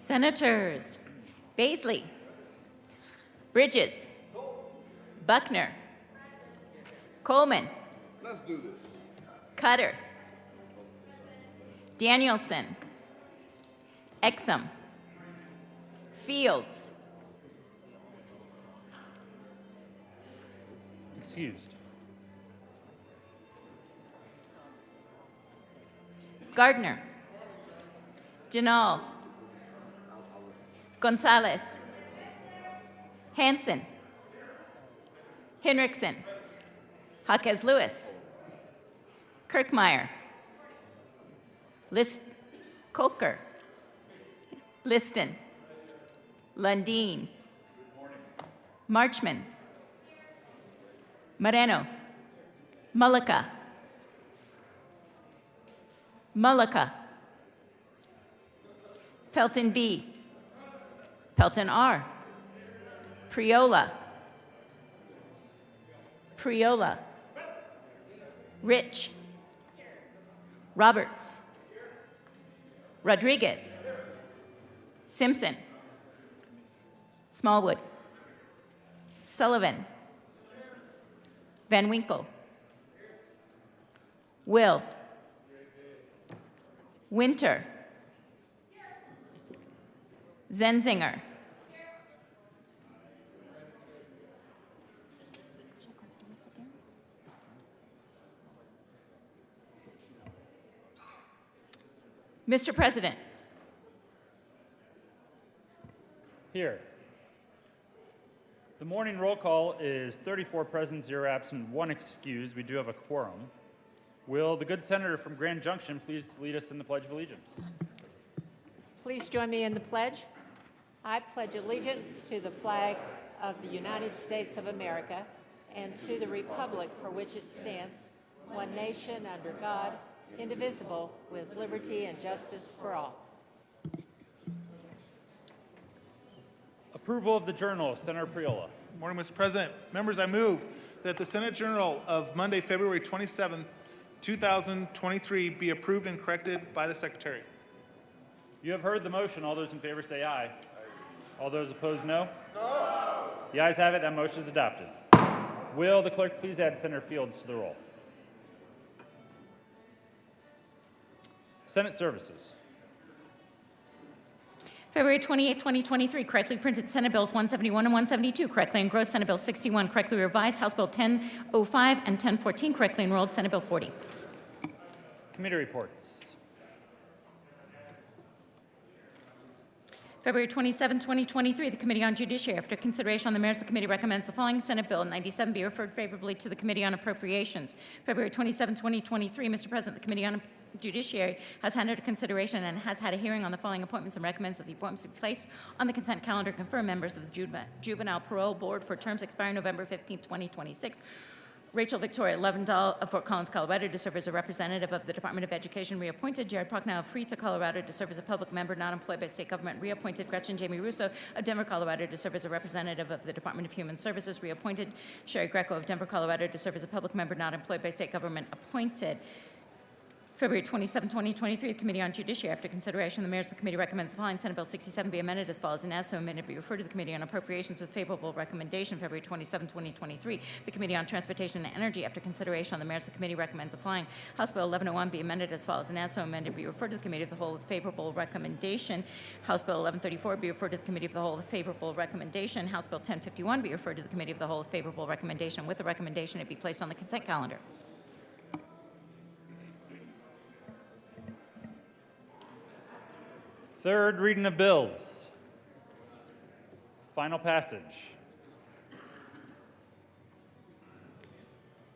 Senators Baisley, Bridges, Buckner, Coleman, Let's do this. Cutter, Danielson, Exum, Fields, Excused. Gardner, Janal, Gonzalez, Hanson, Henriksen, Jaquez Lewis, Kirkmeyer, Kolker, Liston, Lundeen, Marchman, Moreno, Mullica, Pelton B, Pelton R, Priola, Rich, Roberts, Rodriguez, Simpson, Smallwood, Sullivan, Van Winkle, Will, Winter, Zenzinger, Mr. President. Here. The morning roll call is 34 present, 0 absent, 1 excused. We do have a quorum. Will the good senator from Grand Junction please lead us in the Pledge of Allegiance? Please join me in the pledge. I pledge allegiance to the flag of the United States of America and to the republic for which it stands, one nation under God, indivisible, with liberty and justice for all. Approval of the Journal, Senator Priola. Good morning, Mr. President. Members, I move that the Senate Journal of Monday, February 27, 2023 be approved and corrected by the Secretary. You have heard the motion. All those in favor say aye. All those opposed, no? No. The ayes have it. That motion is adopted. Will the clerk please add Senator Fields to the roll? Senate Services. February 28, 2023, correctly printed Senate Bills 171 and 172, correctly engrossed Senate Bill 61, correctly revised House Bill 1005 and 1014, correctly enrolled Senate Bill 40. Committee reports. February 27, 2023, the Committee on Judiciary, after consideration on the merits, the committee recommends the following Senate Bill 97 be referred favorably to the Committee on Appropriations. February 27, 2023, Mr. President, the Committee on Judiciary has had under consideration and has had a hearing on the following appointments and recommends that the appointments be placed on the consent calendar and confirm members of the Juvenile Parole Board for terms expiring November 15, 2026. Rachel Victoria Levendahl of Fort Collins, Colorado, to serve as a representative of the Department of Education, reappointed. Jared Prochnow of Free to Colorado, to serve as a public member not employed by state government, reappointed. Gretchen Jamie Russo of Denver, Colorado, to serve as a representative of the Department of Human Services, reappointed. Sherry Greco of Denver, Colorado, to serve as a public member not employed by state government, appointed. February 27, 2023, the Committee on Judiciary, after consideration of the merits, the committee recommends the following Senate Bill 67 be amended as follows, and as so amended be referred to the Committee on Appropriations with favorable recommendation. February 27, 2023, the Committee on Transportation and Energy, after consideration on the merits, the committee recommends the following House Bill 1101 be amended as follows, and as so amended be referred to the Committee of the Whole with favorable recommendation. House Bill 1134 be referred to the Committee of the Whole with favorable recommendation. House Bill 1051 be referred to the Committee of the Whole with favorable recommendation. With the recommendation, it be placed on the consent calendar. Third reading of bills. Final passage.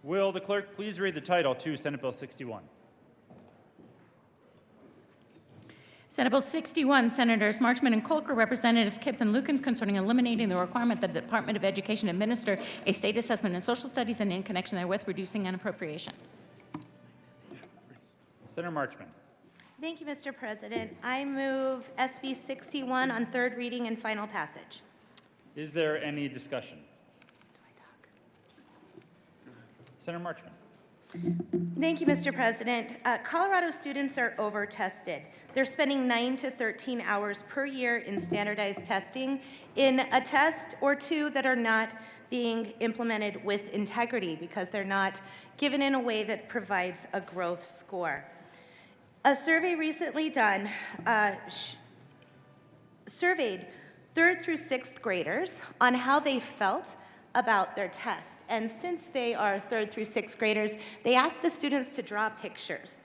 Will the clerk please read the title to Senate Bill 61? Senate Bill 61, Senators Marchman and Kolker, Representatives Kipp and Lukens, concerning eliminating the requirement that the Department of Education administer a state assessment in social studies and in connection therewith reducing an appropriation. Senator Marchman. Thank you, Mr. President. I move SB 61 on third reading and final passage. Is there any discussion? Senator Marchman. Thank you, Mr. President. Colorado students are over-tested. They're spending 9 to 13 hours per year in standardized testing in a test or two that are not being implemented with integrity because they're not given in a way that provides a growth score. A survey recently done surveyed 3rd through 6th graders on how they felt about their test. And since they are 3rd through 6th graders, they asked the students to draw pictures.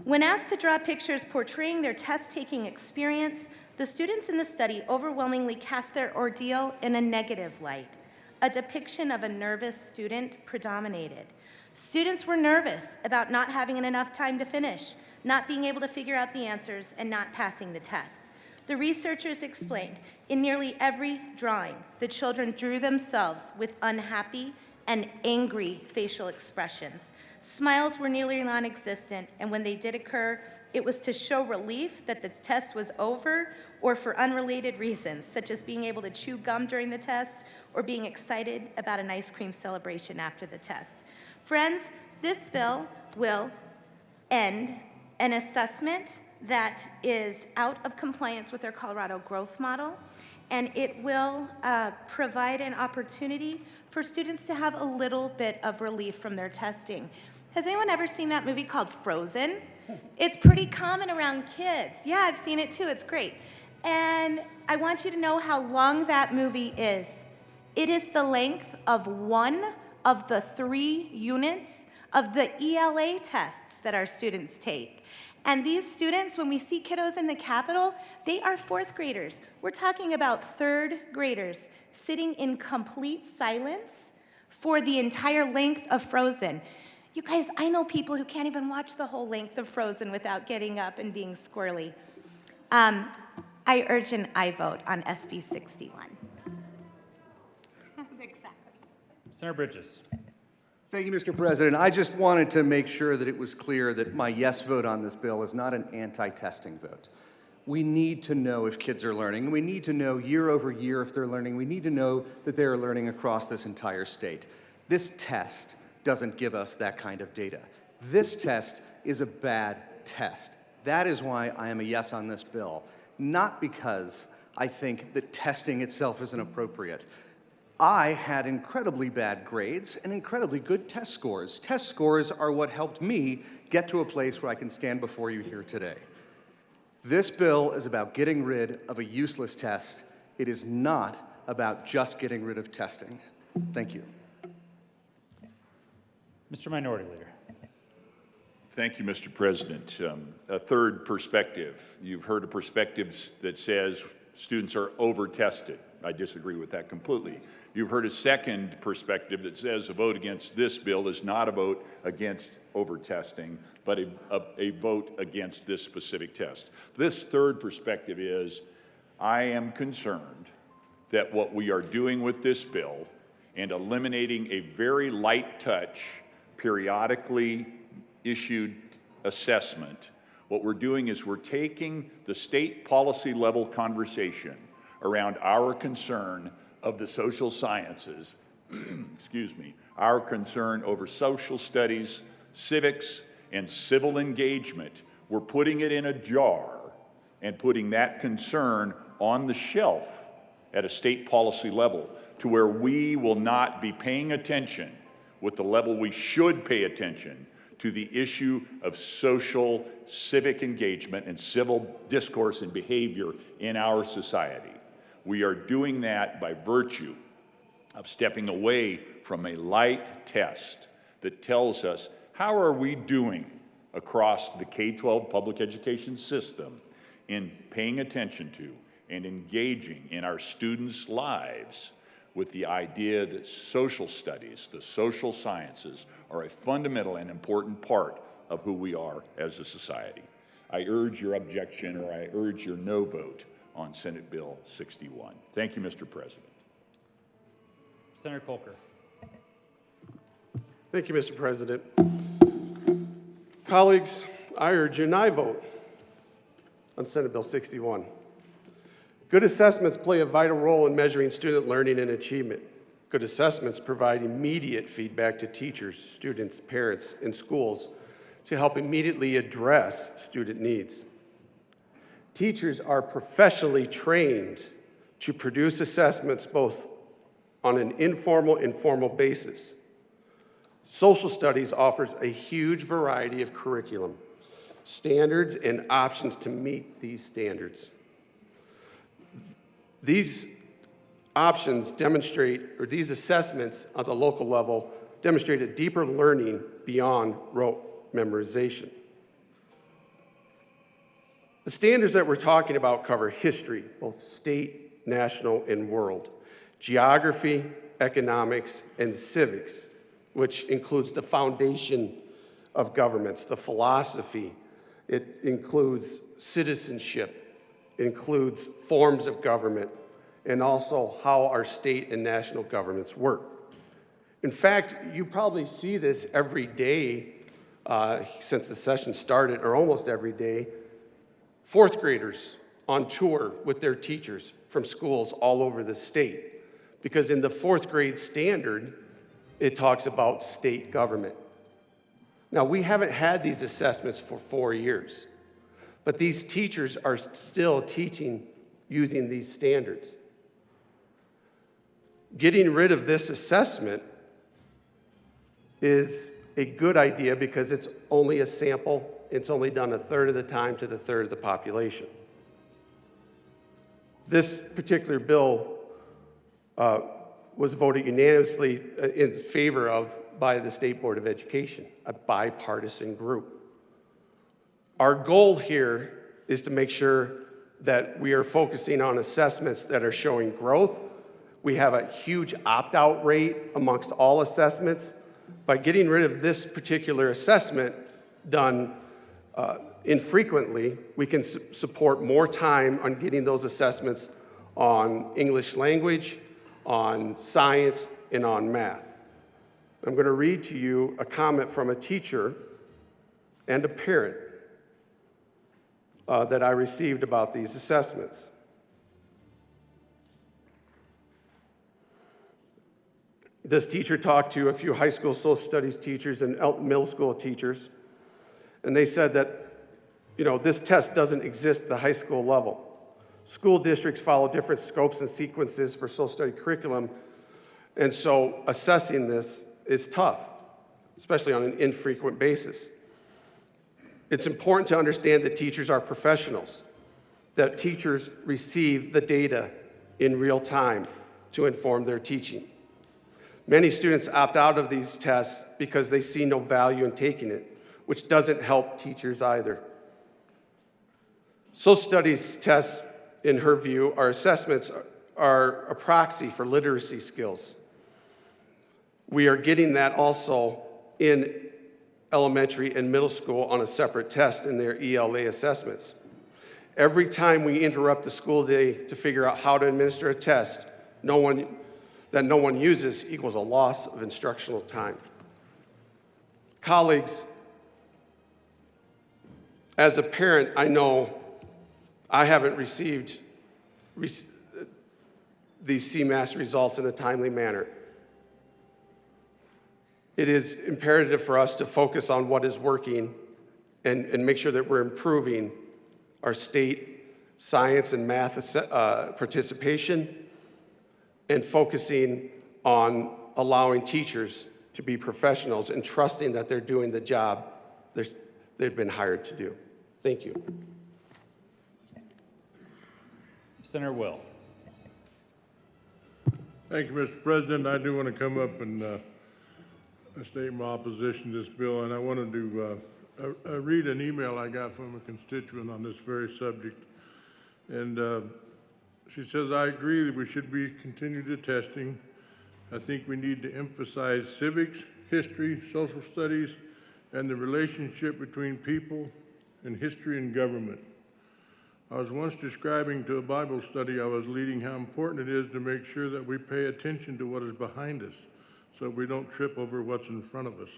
When asked to draw pictures portraying their test-taking experience, the students in the study overwhelmingly cast their ordeal in a negative light. A depiction of a nervous student predominated. Students were nervous about not having enough time to finish, not being able to figure out the answers, and not passing the test. The researchers explained, in nearly every drawing, the children drew themselves with unhappy and angry facial expressions. Smiles were nearly non-existent, and when they did occur, it was to show relief that the test was over or for unrelated reasons, such as being able to chew gum during the test or being excited about an ice cream celebration after the test. Friends, this bill will end an assessment that is out of compliance with our Colorado growth model, and it will provide an opportunity for students to have a little bit of relief from their testing. Has anyone ever seen that movie called Frozen? It's pretty common around kids. Yeah, I've seen it too, it's great. And I want you to know how long that movie is. It is the length of one of the 3 units of the ELA tests that our students take. And these students, when we see kiddos in the Capitol, they are 4th graders. We're talking about 3rd graders sitting in complete silence for the entire length of Frozen. You guys, I know people who can't even watch the whole length of Frozen without getting up and being squirrely. I urge an aye vote on SB 61. Exactly. Senator Bridges. Thank you, Mr. President. I just wanted to make sure that it was clear that my yes vote on this bill is not an anti-testing vote. We need to know if kids are learning. We need to know year over year if they're learning. We need to know that they're learning across this entire state. This test doesn't give us that kind of data. This test is a bad test. That is why I am a yes on this bill, not because I think that testing itself isn't appropriate. I had incredibly bad grades and incredibly good test scores. Test scores are what helped me get to a place where I can stand before you here today. This bill is about getting rid of a useless test. It is not about just getting rid of testing. Thank you. Mr. Minority Leader. Thank you, Mr. President. A third perspective. You've heard a perspective that says students are over-tested. I disagree with that completely. You've heard a second perspective that says a vote against this bill is not a vote against over-testing, but a vote against this specific test. This third perspective is, I am concerned that what we are doing with this bill and eliminating a very light touch, periodically issued assessment, what we're doing is we're taking the state policy level conversation around our concern of the social sciences, excuse me, our concern over social studies, civics, and civil engagement. We're putting it in a jar and putting that concern on the shelf at a state policy level to where we will not be paying attention with the level we should pay attention to the issue of social civic engagement and civil discourse and behavior in our society. We are doing that by virtue of stepping away from a light test that tells us how are we doing across the K-12 public education system in paying attention to and engaging in our students' lives with the idea that social studies, the social sciences, are a fundamental and important part of who we are as a society. I urge your objection, or I urge your no vote on Senate Bill 61. Thank you, Mr. President. Senator Kolker. Thank you, Mr. President. Colleagues, I urge an aye vote on Senate Bill 61. Good assessments play a vital role in measuring student learning and achievement. Good assessments provide immediate feedback to teachers, students, parents, and schools to help immediately address student needs. Teachers are professionally trained to produce assessments both on an informal and formal basis. Social studies offers a huge variety of curriculum, standards, and options to meet these standards. These options demonstrate, or these assessments at the local level demonstrate a deeper learning beyond rote memorization. The standards that we're talking about cover history, both state, national, and world, geography, economics, and civics, which includes the foundation of governments, the philosophy. It includes citizenship, it includes forms of government, and also how our state and national governments work. In fact, you probably see this every day since the session started, or almost every day. Fourth graders on tour with their teachers from schools all over the state. Because in the fourth grade standard, it talks about state government. Now, we haven't had these assessments for 4 years, but these teachers are still teaching using these standards. Getting rid of this assessment is a good idea because it's only a sample. It's only done a third of the time to the third of the population. This particular bill was voted unanimously in favor of by the State Board of Education, a bipartisan group. Our goal here is to make sure that we are focusing on assessments that are showing growth. We have a huge opt-out rate amongst all assessments. By getting rid of this particular assessment done infrequently, we can support more time on getting those assessments on English language, on science, and on math. I'm going to read to you a comment from a teacher and a parent that I received about these assessments. This teacher talked to a few high school social studies teachers and middle school teachers, and they said that, this test doesn't exist at the high school level. School districts follow different scopes and sequences for social study curriculum, and so assessing this is tough, especially on an infrequent basis. It's important to understand that teachers are professionals, that teachers receive the data in real time to inform their teaching. Many students opt out of these tests because they see no value in taking it, which doesn't help teachers either. Social studies tests, in her view, our assessments are a proxy for literacy skills. We are getting that also in elementary and middle school on a separate test in their ELA assessments. Every time we interrupt the school day to figure out how to administer a test that no one uses equals a loss of instructional time. Colleagues, as a parent, I know I haven't received these CMAS results in a timely manner. It is imperative for us to focus on what is working and make sure that we're improving our state science and math participation and focusing on allowing teachers to be professionals and trusting that they're doing the job they've been hired to do. Thank you. Senator Will. Thank you, Mr. President. I do want to come up and state my opposition to this bill, and I wanted to read an email I got from a constituent on this very subject. And she says, I agree that we should continue the testing. I think we need to emphasize civics, history, social studies, and the relationship between people and history and government. I was once describing to a Bible study I was leading how important it is to make sure that we pay attention to what is behind us so we don't trip over what's in front of us.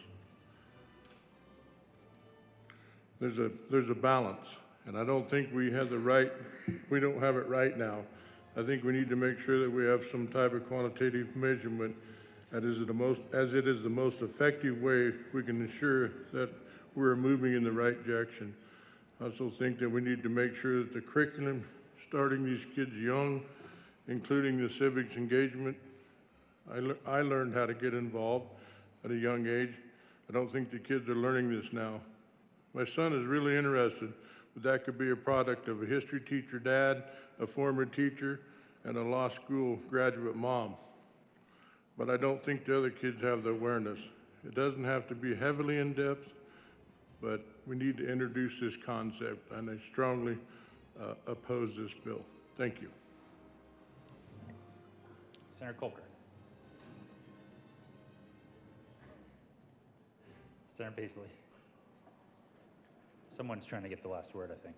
There's a balance, and I don't think we don't have it right now I think we need to make sure that we have some type of quantitative measurement as it is the most effective way we can ensure that we're moving in the right direction. I also think that we need to make sure that the curriculum, starting these kids young, including the civics engagement, I learned how to get involved at a young age. I don't think the kids are learning this now. My son is really interested, but that could be a product of a history teacher dad, a former teacher, and a law school graduate mom. But I don't think the other kids have the awareness. It doesn't have to be heavily in-depth, but we need to introduce this concept, and I strongly oppose this bill. Thank you. Senator Colker. Senator Paisley. Someone's trying to get the last word, I think.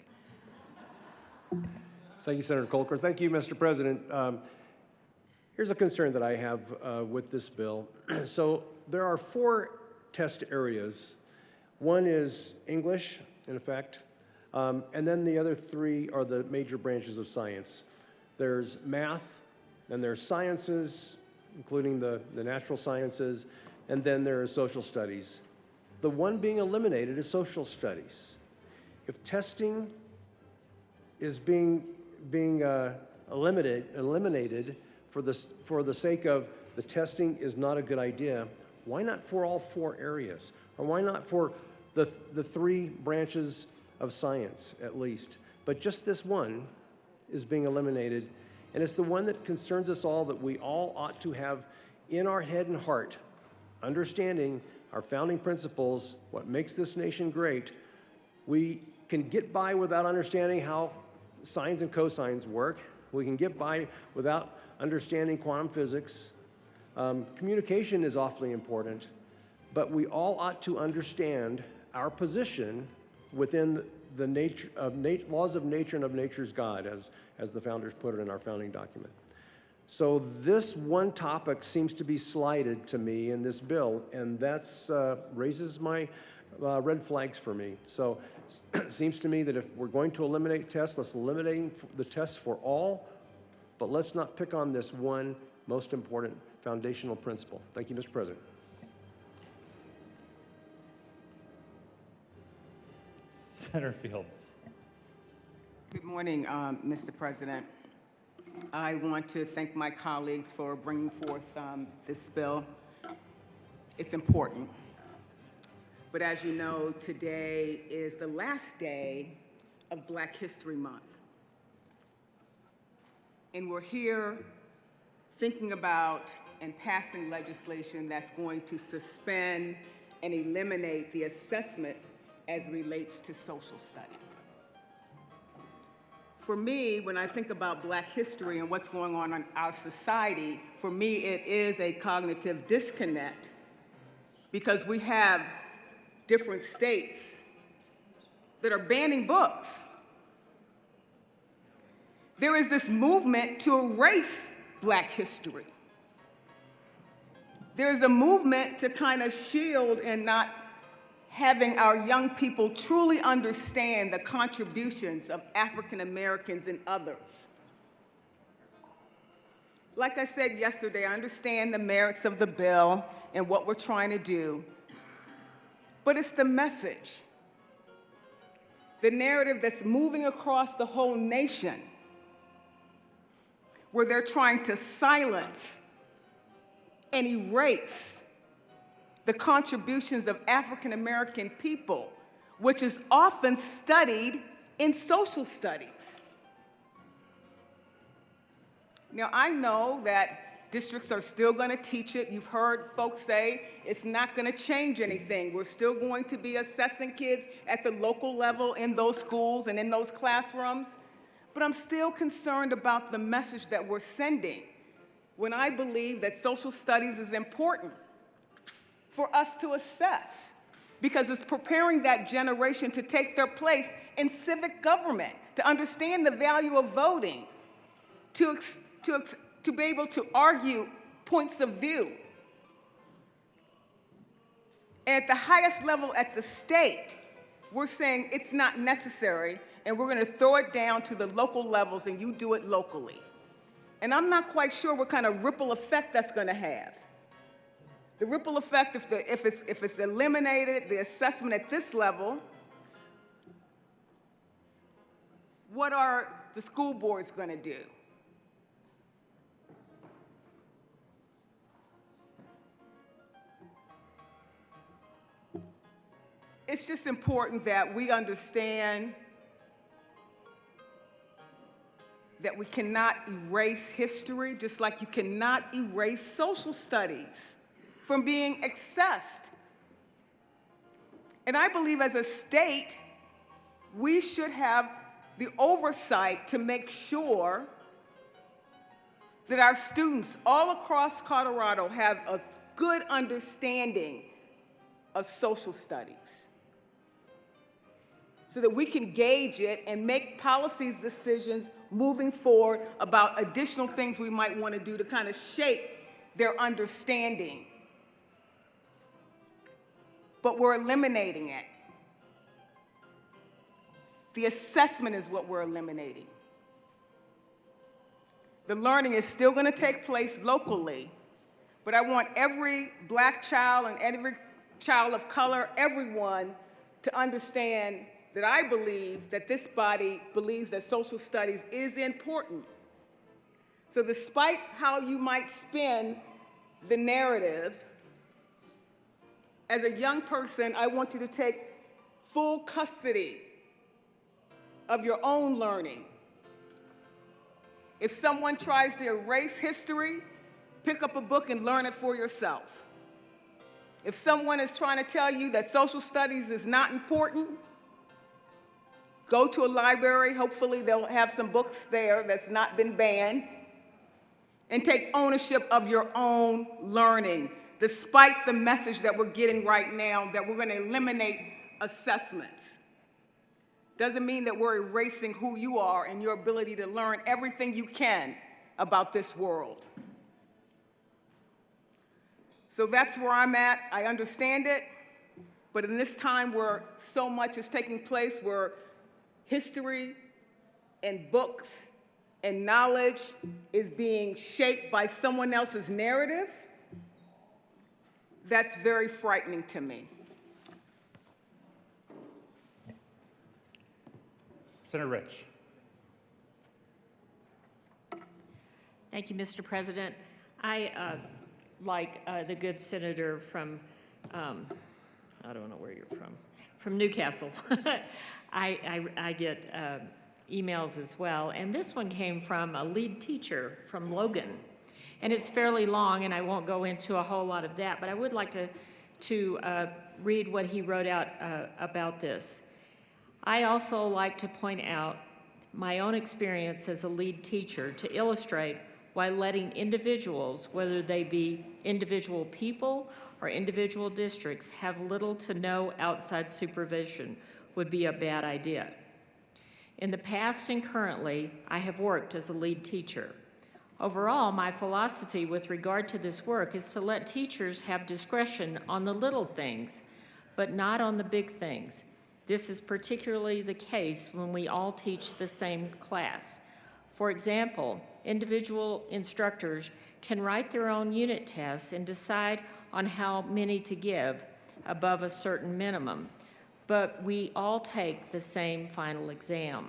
Thank you, Senator Colker. Thank you, Mr. President. Here's a concern that I have with this bill. So there are 4 test areas. One is English, in effect, and then the other 3 are the major branches of science. There's math, then there's sciences, including the natural sciences, and then there is social studies. The one being eliminated is social studies. If testing is being eliminated for the sake of the testing is not a good idea, why not for all 4 areas? Or why not for the 3 branches of science at least? But just this one is being eliminated, and it's the one that concerns us all, that we all ought to have in our head and heart, understanding our founding principles, what makes this nation great. We can get by without understanding how sines and cosines work. We can get by without understanding quantum physics. Communication is awfully important, but we all ought to understand our position within the nature of laws of nature and of nature's God, as the founders put it in our founding document. So this one topic seems to be slighted to me in this bill, and that's raises my red flags for me. So it seems to me that if we're going to eliminate tests, let's eliminate the tests for all, but let's not pick on this one most important foundational principle. Thank you, Mr. President. Senator Fields. Good morning, Mr. President. I want to thank my colleagues for bringing forth this bill. It's important. But as you know, today is the last day of Black History Month. And we're here thinking about and passing legislation that's going to suspend and eliminate the assessment as relates to social studies. For me, when I think about Black history and what's going on in our society, for me it is a cognitive disconnect, because we have different states that are banning books. There is this movement to erase Black history. There's a movement to kind of shield and not having our young people truly understand the contributions of African Americans and others. Like I said yesterday, I understand the merits of the bill and what we're trying to do, but it's the message, the narrative that's moving across the whole nation, where they're trying to silence and erase the contributions of African American people, which is often studied in social studies. Now, I know that districts are still going to teach it. You've heard folks say it's not going to change anything. We're still going to be assessing kids at the local level in those schools and in those classrooms. But I'm still concerned about the message that we're sending when I believe that social studies is important for us to assess, because it's preparing that generation to take their place in civic government, to understand the value of voting, to be able to argue points of view. At the highest level at the state, we're saying it's not necessary, and we're going to throw it down to the local levels, and you do it locally. And I'm not quite sure what kind of ripple effect that's going to have. The ripple effect, if it's eliminated, the assessment at this level, what are the school boards going to do? It's just important that we understand that we cannot erase history, just like you cannot erase social studies from being accessed. And I believe as a state, we should have the oversight to make sure that our students all across Colorado have a good understanding of social studies, so that we can gauge it and make policy decisions moving forward about additional things we might want to do to kind of shape their understanding. But we're eliminating it. The assessment is what we're eliminating. The learning is still going to take place locally, but I want every Black child and every child of color, everyone, to understand that I believe that this body believes that social studies is important. So despite how you might spin the narrative, as a young person, I want you to take full custody of your own learning. If someone tries to erase history, pick up a book and learn it for yourself. If someone is trying to tell you that social studies is not important, go to a library, hopefully they'll have some books there that's not been banned, and take ownership of your own learning, despite the message that we're getting right now that we're going to eliminate assessments. Doesn't mean that we're erasing who you are and your ability to learn everything you can about this world. So that's where I'm at. I understand it, but in this time where so much is taking place, where history and books and knowledge is being shaped by someone else's narrative, that's very frightening to me. Senator Rich. Thank you, Mr. President. I, like the good senator from, I don't know where you're from Newcastle. I get emails as well, and this one came from a lead teacher from Logan. And it's fairly long, and I won't go into a whole lot of that, but I would like to read what he wrote out about this. I also like to point out my own experience as a lead teacher to illustrate why letting individuals, whether they be individual people or individual districts, have little to no outside supervision would be a bad idea. In the past and currently, I have worked as a lead teacher. Overall, my philosophy with regard to this work is to let teachers have discretion on the little things, but not on the big things. This is particularly the case when we all teach the same class. For example, individual instructors can write their own unit tests and decide on how many to give above a certain minimum, but we all take the same final exam.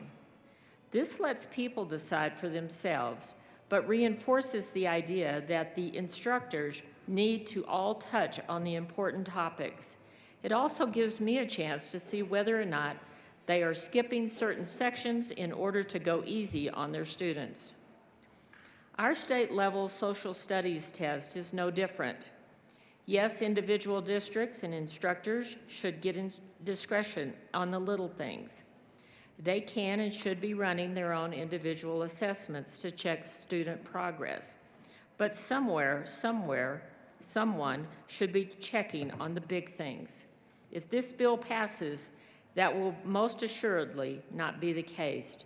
This lets people decide for themselves, but reinforces the idea that the instructors need to all touch on the important topics. It also gives me a chance to see whether or not they are skipping certain sections in order to go easy on their students. Our state-level social studies test is no different. Yes, individual districts and instructors should get discretion on the little things. They can and should be running their own individual assessments to check student progress. But somewhere, someone should be checking on the big things. If this bill passes, that will most assuredly not be the case.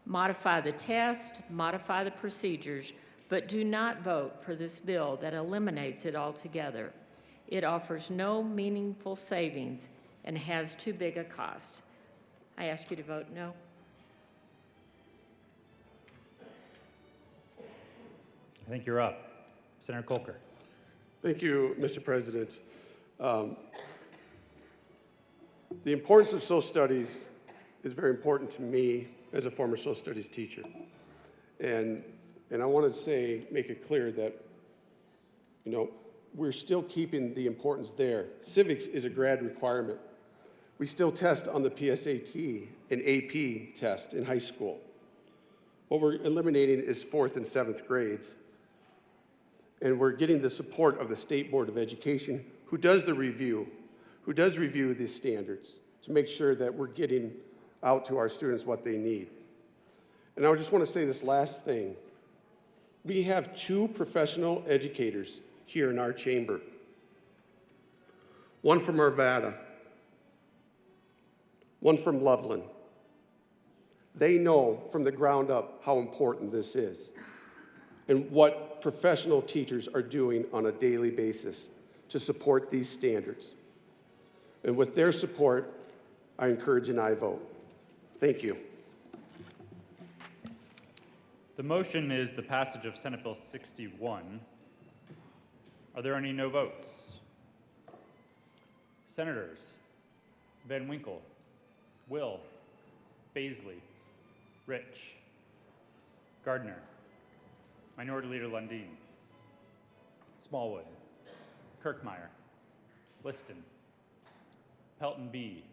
Modify the test, modify the procedures, but do not vote for this bill that eliminates it altogether. It offers no meaningful savings and has too big a cost. I ask you to vote no. think you're up. Senator Kolker. Thank you, Mr. President. The importance of social studies is very important to me as a former social studies teacher. And I want to make it clear that, we're still keeping the importance there. Civics is a grad requirement. We still test on the PSAT and AP test in high school. What we're eliminating is 4th and 7th grades. And we're getting the support of the State Board of Education, who does review these standards to make sure that we're getting out to our students what they need. And I just want to say this last thing. We have 2 professional educators here in our chamber. One from Arvada, one from Loveland. They know from the ground up how important this is and what professional teachers are doing on a daily basis to support these standards. And with their support, I encourage an aye vote. Thank you. The motion is the passage of Senate Bill 61. Are there any no votes? Senators Van Winkle, Will, Baisley, Rich, Gardner, Minority Leader Lundin, Smallwood, Kirkmeyer, Liston, Pelton B,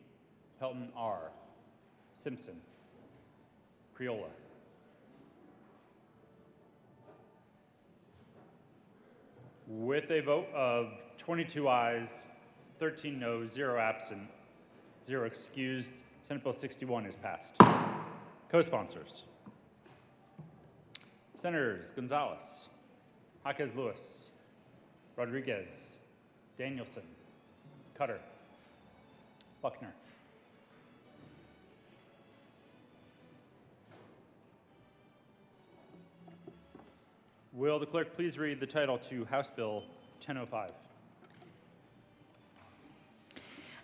Pelton R, Simpson, Priola. With a vote of 22 ayes, 13 noes, 0 absent, 0 excused, Senate Bill 61 is passed. Co-sponsors. Senators Gonzalez, Jaquez Lewis, Rodriguez, Danielson, Cutter, Buckner. Will the clerk please read the title to House Bill 1005?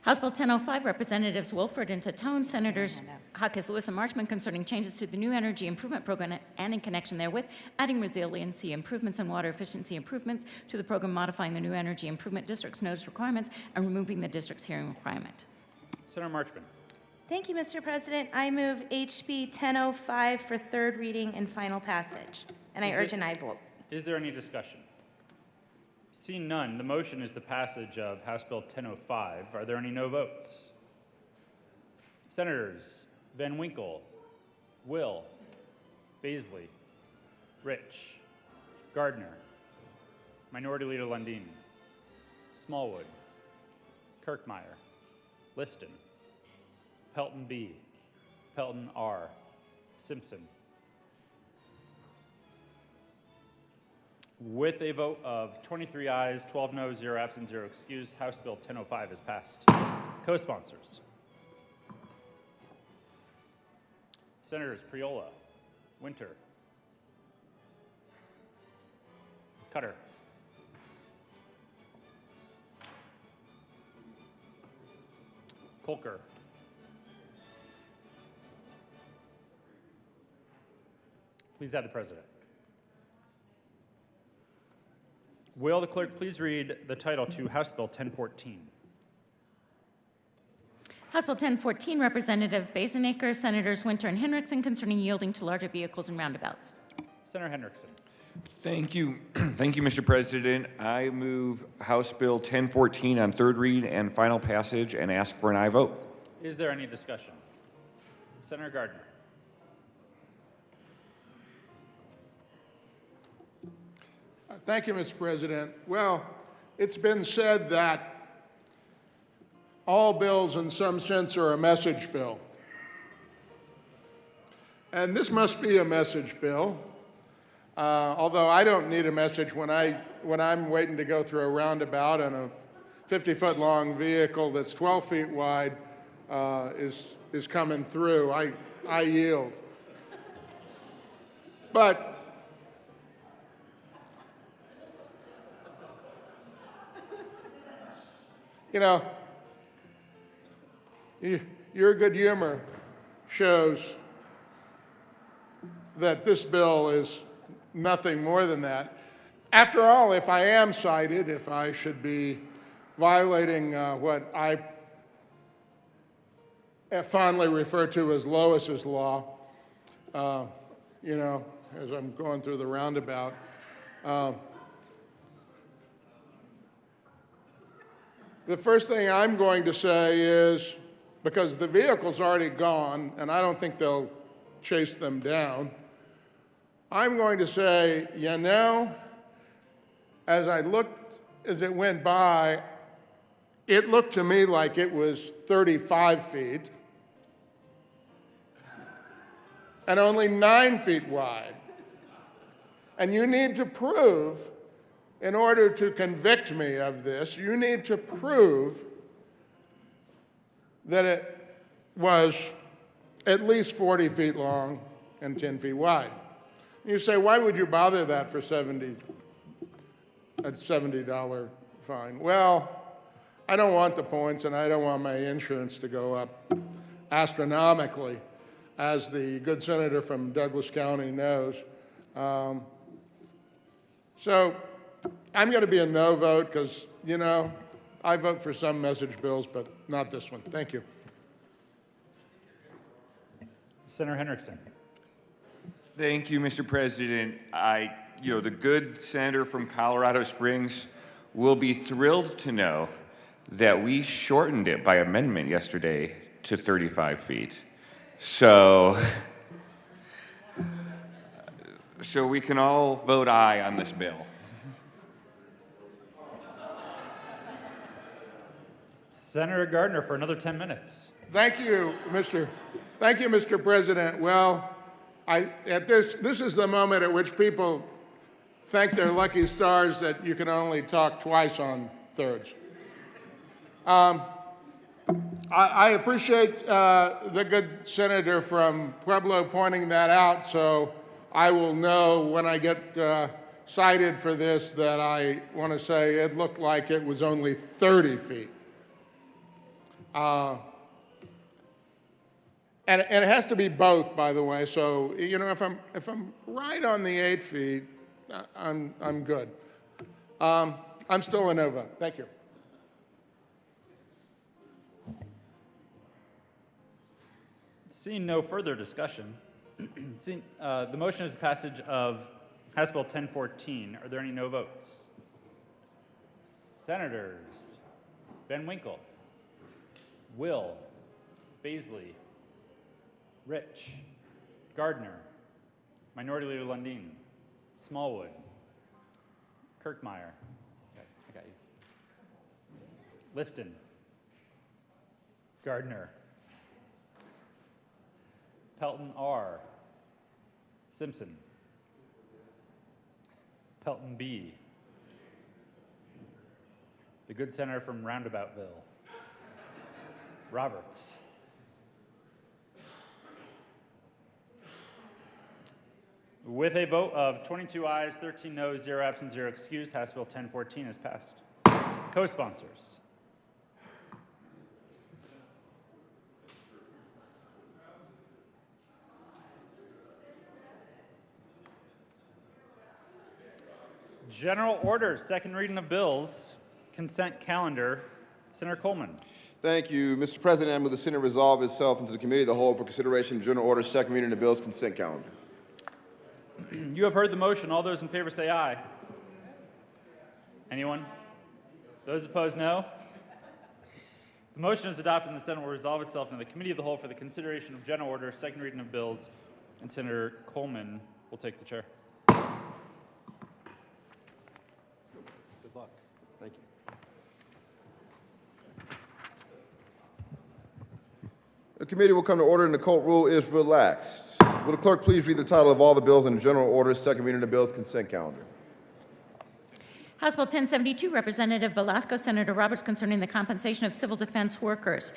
House Bill 1005, Representatives Wilford and Tatone, Senators Jaquez Lewis and Marchman, concerning changes to the new energy improvement program and in connection therewith, adding resiliency improvements and water efficiency improvements to the program, modifying the new energy improvement district's notice requirements, and removing the district's hearing requirement. Senator Marchman. Thank you, Mr. President. I move HB 1005 for third reading and final passage, and I urge an aye vote. Is there any discussion? Seeing none, the motion is the passage of House Bill 1005. Are there any no votes? Senators Van Winkle, Will, Baisley, Rich, Gardner, Minority Leader Lundin, Smallwood, Kirkmeyer, Liston, Pelton B, Pelton R, Simpson. With a vote of 23 ayes, 12 noes, 0 absent, 0 excused, House Bill 1005 is passed. Co-sponsors. Senators Priola, Winter, Cutter, Kolker, please have the president. Will the clerk please read the title to House Bill 1014? House Bill 1014, Representative Basenaker, Senators Winter and Henriksen, concerning yielding to larger vehicles and roundabouts. Senator Henriksen. Thank you. Thank you, Mr. President. I move House Bill 1014 on third read and final passage and ask for an aye vote. Is there any discussion? Senator Gardner. Thank you, Mr. President. Well, it's been said that all bills in some sense are a message bill. And this must be a message bill, although I don't need a message when I'm waiting to go through a roundabout and a 50-foot long vehicle that's 12 feet wide is coming through. I yield. But you know, your good humor shows that this bill is nothing more than that. After all, if I am cited, if I should be violating what I fondly refer to as Lois's Law, you know, as I'm going through the roundabout, the first thing I'm going to say is, because the vehicle's already gone, and I don't think they'll chase them down, I'm going to say, you know, as it went by, it looked to me like it was 35 feet and only 9 feet wide. And you need to prove, in order to convict me of this, you need to prove that it was at least 40 feet long and 10 feet wide. You say, why would you bother that for a $70 fine? Well, I don't want the points, and I don't want my insurance to go up astronomically, as the good senator from Douglas County knows. So I'm going to be a no vote because, you know, I vote for some message bills, but not this one. Thank you. Senator Henriksen. Thank you, Mr. President. The good senator from Colorado Springs will be thrilled to know that we shortened it by amendment yesterday to 35 feet. So we can all vote aye on this bill. Senator Gardner for another 10 minutes. Thank you, Mr. President. Well, this is the moment at which people thank their lucky stars that you can only talk twice on thirds. I appreciate the good senator from Pueblo pointing that out, so I will know when I get cited for this that I want to say it looked like it was only 30 feet. And it has to be both, by the way. So, you know, if I'm right on the 8 feet, I'm good. I'm still a no vote. Thank you. Seeing no further discussion, the motion is the passage of House Bill 1014. Are there any no votes? Senators Van Winkle, Will, Baisley, Rich, Gardner, Minority Leader Lundin, Smallwood, Kirkmeyer, I got you, Liston, Gardner, Pelton R, Simpson, Pelton B, the good senator from Roundaboutville, Roberts, with a vote of 22 ayes, 13 noes, 0 absent, 0 excused, House Bill 1014 is passed. Co-sponsors. General orders, second reading of bills, consent calendar. Senator Coleman. Thank you, Mr. President. I move the Senate resolve itself into the Committee of the Whole for consideration of general orders, second reading of bills, consent calendar. You have heard the motion. All those in favor say aye. Anyone? Those opposed, no. The motion is adopted and the Senate will resolve itself into the Committee of the Whole for the consideration of general orders, second reading of bills, and Senator Coleman will take the chair. Good luck. Thank you. The committee will come to order and the court rule is relaxed. Will the clerk please read the title of all the bills in general order, second reading of bills, consent calendar. House Bill 1072, Representative Velasco, Senator Roberts, concerning the compensation of civil defense workers.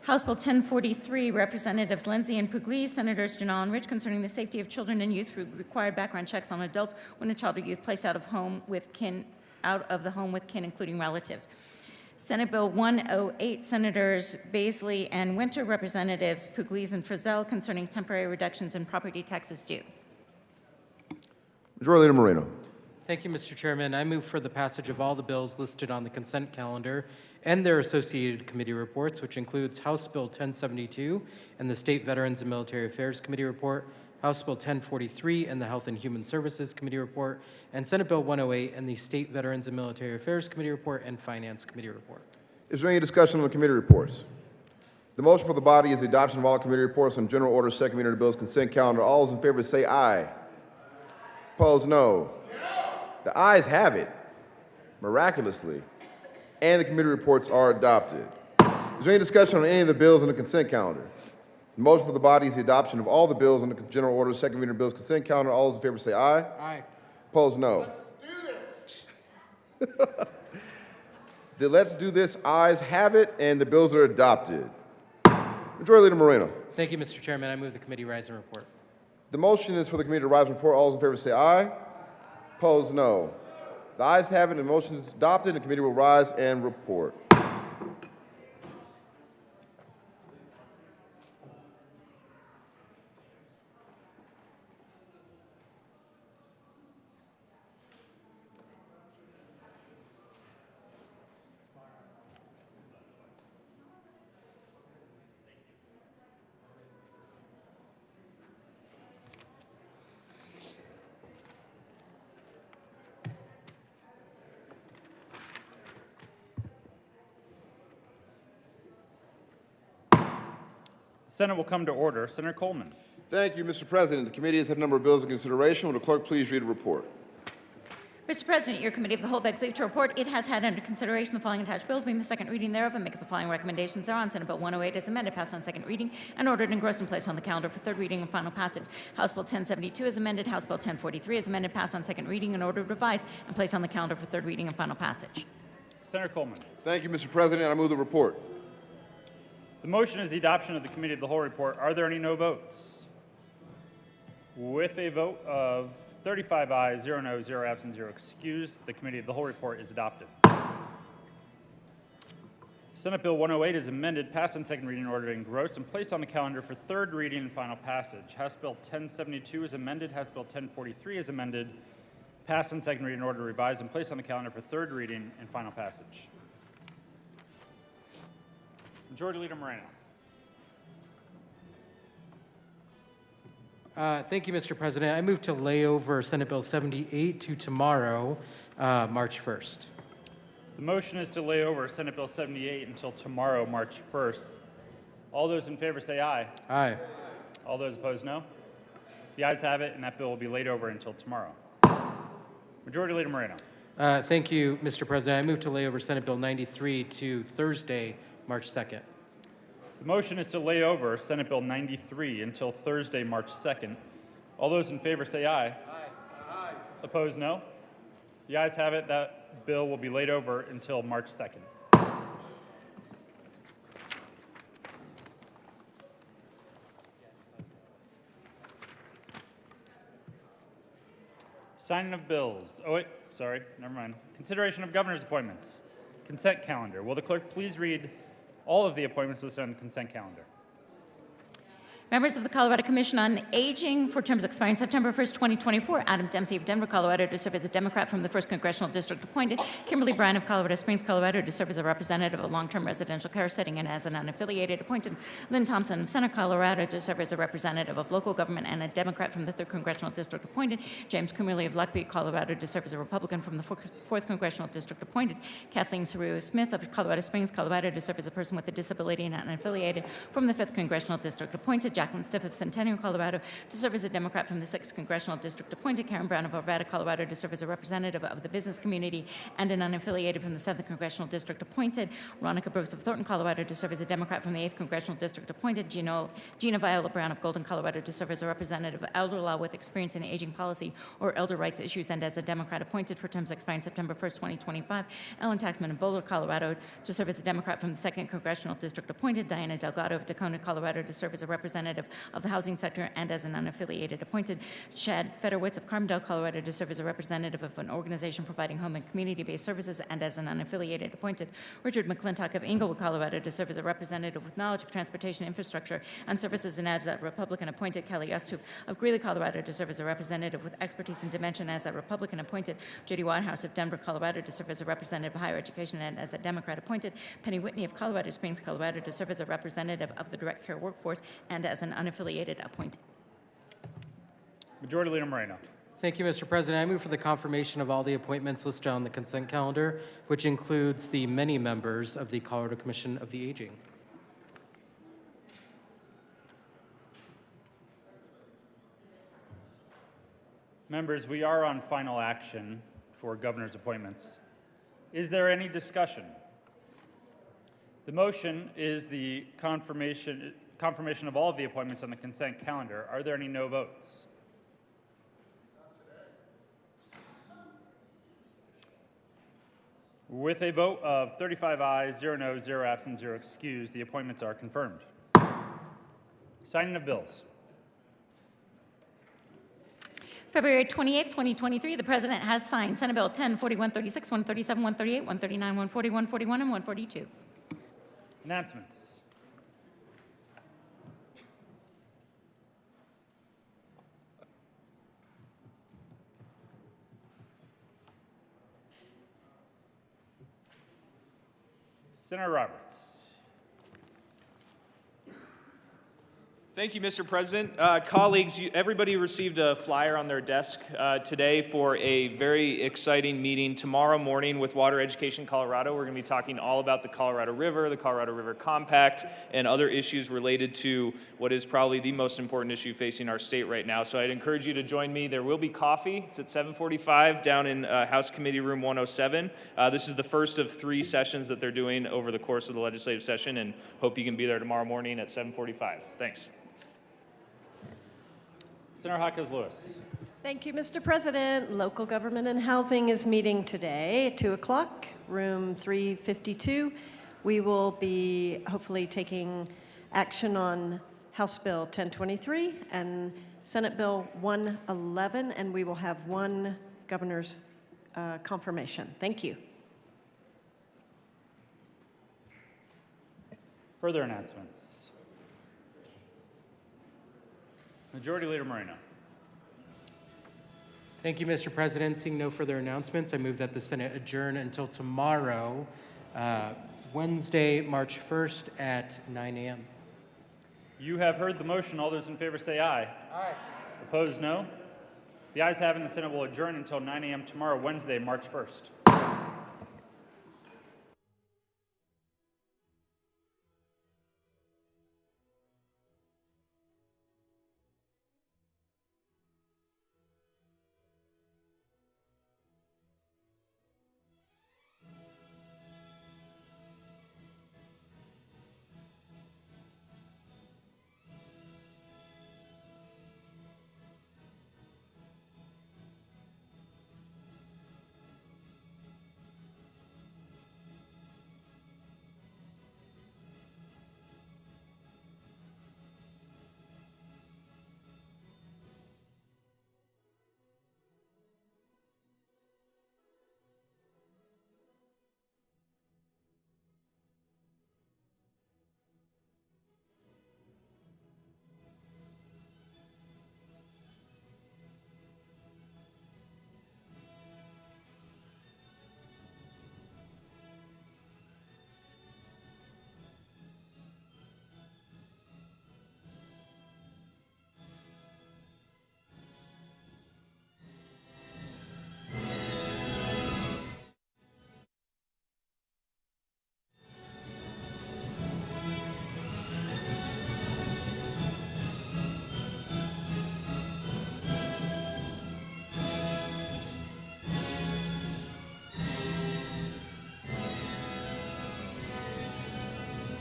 House Bill 1043, Representatives Lindsay and Pugliese, Senators Janal and Rich, concerning the safety of children and youth through required background checks on adults when a child or youth placed out of the home with kin, including relatives. Senate Bill 108, Senators Baisley and Winter, Representatives Pugliese and Frizzell, concerning temporary reductions in property taxes due. Majority Leader Moreno. Thank you, Mr. Chairman. I move for the passage of all the bills listed on the consent calendar and their associated committee reports, which includes House Bill 1072 and the State Veterans and Military Affairs Committee report, House Bill 1043 and the Health and Human Services Committee report, and Senate Bill 108 and the State Veterans and Military Affairs Committee report and Finance Committee report. Is there any discussion on the committee reports? The motion for the body is the adoption of all committee reports on general order, second reading of the bills, consent calendar. All those in favor say aye. Opposed, no. The ayes have it, miraculously, and the committee reports are adopted. Is there any discussion on any of the bills on the consent calendar? The motion for the body is the adoption of all the bills on the general order, second reading of the bills, consent calendar. All those in favor say aye. Aye. Opposed, no. The let's do this ayes have it, and the bills are adopted. Majority Leader Moreno. Thank you, Mr. Chairman. I move the committee rise and report. The motion is for the committee to rise and report. All those in favor say aye. Opposed, no. The ayes have it, and the motion is adopted, and the committee will rise and report. The Senate will come to order. Senator Coleman. Thank you, Mr. President. The committee has had a number of bills in consideration. Will the clerk please read a report? Mr. President, your committee of the whole begs leave to report it has had under consideration the following attached bills, being the second reading thereof, and makes the following recommendations thereon. Senate Bill 108 is amended, passed on second reading, and ordered engrossed and placed on the calendar for third reading and final passage. House Bill 1072 is amended, House Bill 1043 is amended, passed on second reading, and ordered revised and placed on the calendar for third reading and final passage. Senator Coleman. Thank you, Mr. President. I move the report. The motion is the adoption of the committee of the whole report. Are there any no votes? With a vote of 35 ayes, 0 no, 0 absent, 0 excused, the committee of the whole report is adopted. Senate Bill 108 is amended, passed on second reading, ordered engrossed, and placed on the calendar for third reading and final passage. House Bill 1072 is amended, House Bill 1043 is amended, passed on second reading, ordered revised, and placed on the calendar for third reading and final passage. Majority Leader Moreno. Thank you, Mr. President. I move to lay over Senate Bill 78 to tomorrow, March 1st. The motion is to lay over Senate Bill 78 until tomorrow, March 1st. All those in favor say aye. Aye. All those opposed, no. The ayes have it, and that bill will be laid over until tomorrow. Majority Leader Moreno. Thank you, Mr. President. I move to lay over Senate Bill 93 to Thursday, March 2nd. The motion is to lay over Senate Bill 93 until Thursday, March 2nd. All those in favor say aye. Aye. Aye. Opposed, no. The ayes have it. That bill will be laid over until March 2nd. Signing of bills. Oh, wait, sorry, never mind. Consideration of governor's appointments. Consent calendar. Will the clerk please read all of the appointments listed on the consent calendar? Members of the Colorado Commission on Aging for terms expiring September 1st, 2024. Adam Dempsey of Denver, Colorado, to serve as a Democrat from the 1st Congressional District appointed. Kimberly Bryan of Colorado Springs, Colorado, to serve as a representative of a long-term residential care setting and as an unaffiliated appointed. Lynn Thompson of Center, Colorado, to serve as a representative of local government and a Democrat from the 3rd Congressional District appointed. James Coomerly of Luckby, Colorado, to serve as a Republican from the 4th Congressional District appointed. Kathleen Saru Smith of Colorado Springs, Colorado, to serve as a person with a disability and unaffiliated from the 5th Congressional District appointed. Jacqueline Stiff of Centennial, Colorado, to serve as a Democrat from the 6th Congressional District appointed. Karen Brown of Arvada, Colorado, to serve as a representative of the business community and an unaffiliated from the 7th Congressional District appointed. Veronica Brooks of Thornton, Colorado, to serve as a Democrat from the 8th Congressional District appointed. Gina Viola Brown of Golden, Colorado, to serve as a representative of elder law with experience in aging policy or elder rights issues and as a Democrat appointed for terms expiring September 1st, 2025. Ellen Taxman of Boulder, Colorado, to serve as a Democrat from the 2nd Congressional District appointed. Diana Delgado of Tacoma, Colorado, to serve as a representative representative of the housing sector and as an unaffiliated appointed. Chad Federowitz of Carbondale, Colorado, to serve as a representative of an organization providing home and community-based services and as an unaffiliated appointed. Richard McClintock of Englewood, Colorado, to serve as a representative with knowledge of transportation infrastructure and services and as that Republican appointed. Kelly Yostub of Greeley, Colorado, to serve as a representative with expertise in dementia as a Republican appointed. Judy Whitehouse of Denver, Colorado, to serve as a representative of higher education and as a Democrat appointed. Penny Whitney of Colorado Springs, Colorado, to serve as a representative of the direct care workforce and as an unaffiliated appointed. Majority Leader Moreno. Thank you, Mr. President. I move for the confirmation of all the appointments listed on the consent calendar, which includes the many members of the Colorado Commission of the Aging. Members, we are on final action for governor's appointments. Is there any discussion? The motion is the confirmation of all of the appointments on the consent calendar. Are there any no votes? With a vote of 35 ayes, 0 noes, 0 absent, 0 excused, the appointments are confirmed. Signing of bills. February 28, 2023, the President has signed Senate Bill 10, 4136, 137, 138, 139, 140, 141, and 142. Announcements. Senator Roberts. Thank you, Mr. President. Colleagues, everybody received a flyer on their desk today for a very exciting meeting tomorrow morning with Water Education Colorado. We're going to be talking all about the Colorado River Compact, and other issues related to what is probably the most important issue facing our state right now. So I'd encourage you to join me. There will be coffee. It's at 7:45 down in House Committee Room 107. This is the first of 3 sessions that they're doing over the course of the legislative session, and hope you can be there tomorrow morning at 7:45. Thanks. Senator Jaquez Lewis. Thank you, Mr. President. Local Government and Housing is meeting today at 2 o'clock, room 352. We will be hopefully taking action on House Bill 1023 and Senate Bill 111, and we will have one governor's confirmation. Thank you. Further announcements. Majority Leader Moreno. Thank you, Mr. President. Seeing no further announcements, I move that the Senate adjourn until tomorrow, Wednesday, March 1st at 9 a.m. You have heard the motion. All those in favor say aye. Aye. Opposed, no. The ayes have it, and the Senate will adjourn until 9 a.m. tomorrow, Wednesday, March 1st.